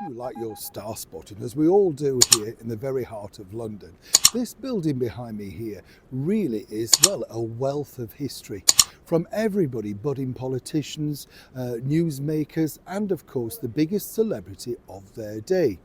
You like your star spotting, as we all do here in the very heart of London. This building behind me here really is, well, a wealth of history. From everybody, budding politicians, newsmakers, and of course the biggest celebrity of their day.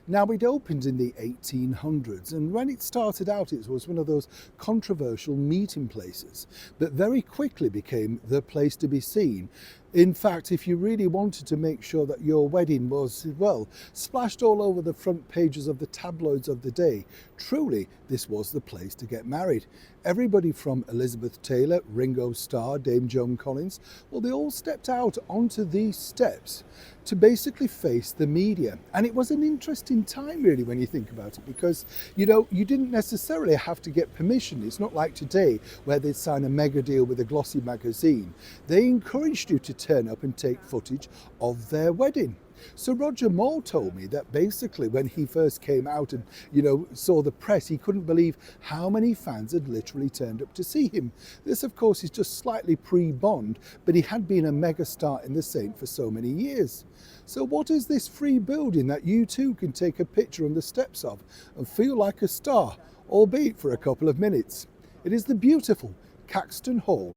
Now, it opened in the 1800s, and when it started out it was one of those controversial meeting places, but very quickly became the place to be seen. In fact, if you really wanted to make sure that your wedding was, well, splashed all over the front pages of the tabloids of the day, truly this was the place to get married. Everybody from Elizabeth Taylor, Ringo Starr, Dame Joan Collins, well, they all stepped out onto these steps to basically face the media. And it was an interesting time, really, when you think about it, because, you know, you didn't necessarily have to get permission. It's not like today where they'd sign a mega deal with a glossy magazine. They encouraged you to turn up and take footage of their wedding. So Roger Moore told me that basically when he first came out and, you know, saw the press, he couldn't believe how many fans had literally turned up to see him. This, of course, is just slightly pre-Bond, but he had been a megastar in the Saint for so many years. So what is this free building that you too can take a picture on the steps of and feel like a star, albeit for a couple of minutes? It is the beautiful Caxton Hall.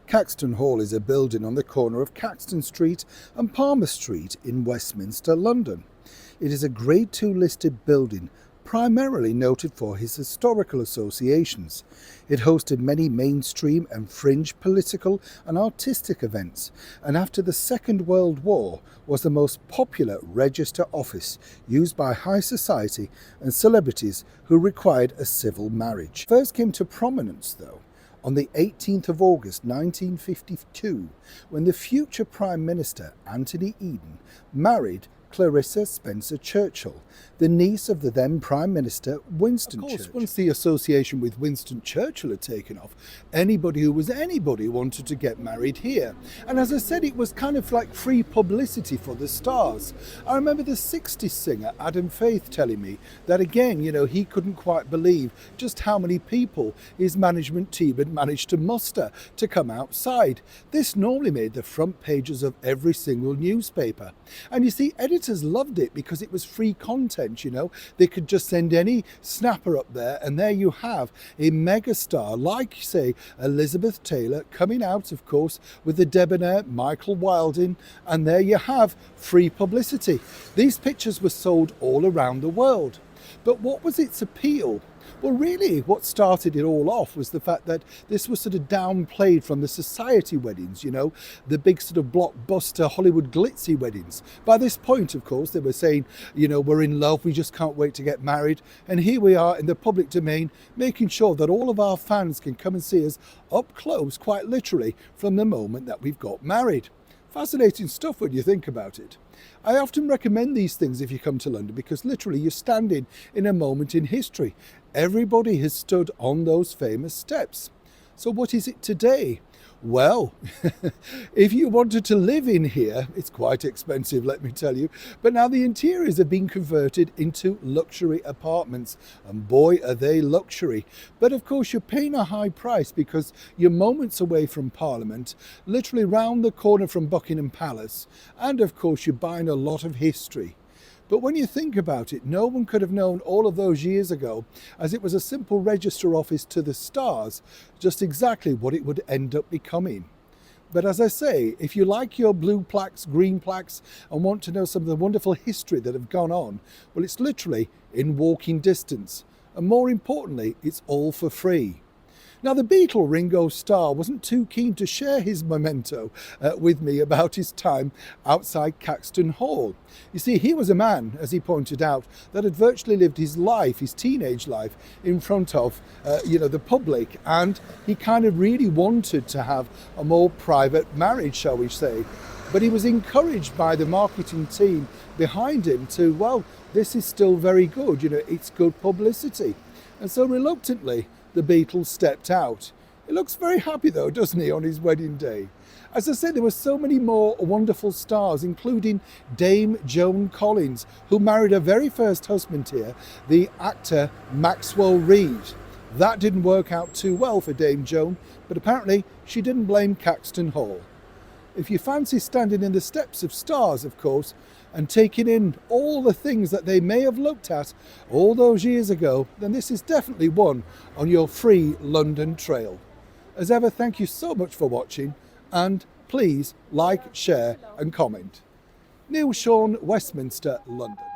Caxton Hall is a building on the corner of Caxton Street and Palmer Street in Westminster, London. It is a Grade 2 listed building, primarily noted for its historical associations. It hosted many mainstream and fringe political and artistic events, and after the Second World War was the most popular register office used by high society and celebrities who required a civil marriage. First came to prominence, though, on the 18th of August 1952, when the future Prime Minister Anthony Eden married Clarissa Spencer Churchill, the niece of the then Prime Minister Winston Churchill. Of course, once the association with Winston Churchill had taken off, anybody who was anybody wanted to get married here. And as I said, it was kind of like free publicity for the stars. I remember the 60s singer Adam Faith telling me that, again, you know, he couldn't quite believe just how many people his management team had managed to muster to come outside. This normally made the front pages of every single newspaper. And you see, editors loved it because it was free content, you know. They could just send any snapper up there, and there you have a megastar like, say, Elizabeth Taylor coming out, of course, with the debonair Michael Wilding, and there you have free publicity. These pictures were sold all around the world. But what was its appeal? Well, really, what started it all off was the fact that this was sort of downplayed from the society weddings, you know, the big sort of blockbuster Hollywood glitzy weddings. By this point, of course, they were saying, you know, we're in love, we just can't wait to get married. And here we are in the public domain, making sure that all of our fans can come and see us up close, quite literally, from the moment that we've got married. Fascinating stuff when you think about it. I often recommend these things if you come to London, because literally you're standing in a moment in history. Everybody has stood on those famous steps. So what is it today? Well, if you wanted to live in here, it's quite expensive, let me tell you. But now the interiors have been converted into luxury apartments, and boy, are they luxury. But of course, you're paying a high price because you're moments away from Parliament, literally round the corner from Buckingham Palace, and of course, you're buying a lot of history. But when you think about it, no one could have known all of those years ago, as it was a simple register office to the stars, just exactly what it would end up becoming. But as I say, if you like your blue plaques, green plaques, and want to know some of the wonderful history that have gone on, well, it's literally in walking distance. And more importantly, it's all for free. Now, the Beatle Ringo Starr wasn't too keen to share his memento with me about his time outside Caxton Hall. You see, he was a man, as he pointed out, that had virtually lived his life, his teenage life, in front of, the public, and he kind of really wanted to have a more private marriage, shall we say. But he was encouraged by the marketing team behind him to, well, this is still very good, it's good publicity. And so reluctantly, the Beatles stepped out. He looks very happy though, doesn't he, on his wedding day? As I said, there were so many more wonderful stars, including Dame Joan Collins, who married her very first husband here, the actor Maxwell Reid. That didn't work out too well for Dame Joan, but apparently she didn't blame Caxton Hall. If you fancy standing in the steps of stars, of course, and taking in all the things that they may have looked at all those years ago, then this is definitely one on your free London trail. As ever, thank you so much for watching, and please like, share and comment. Neil Sean, Westminster, London.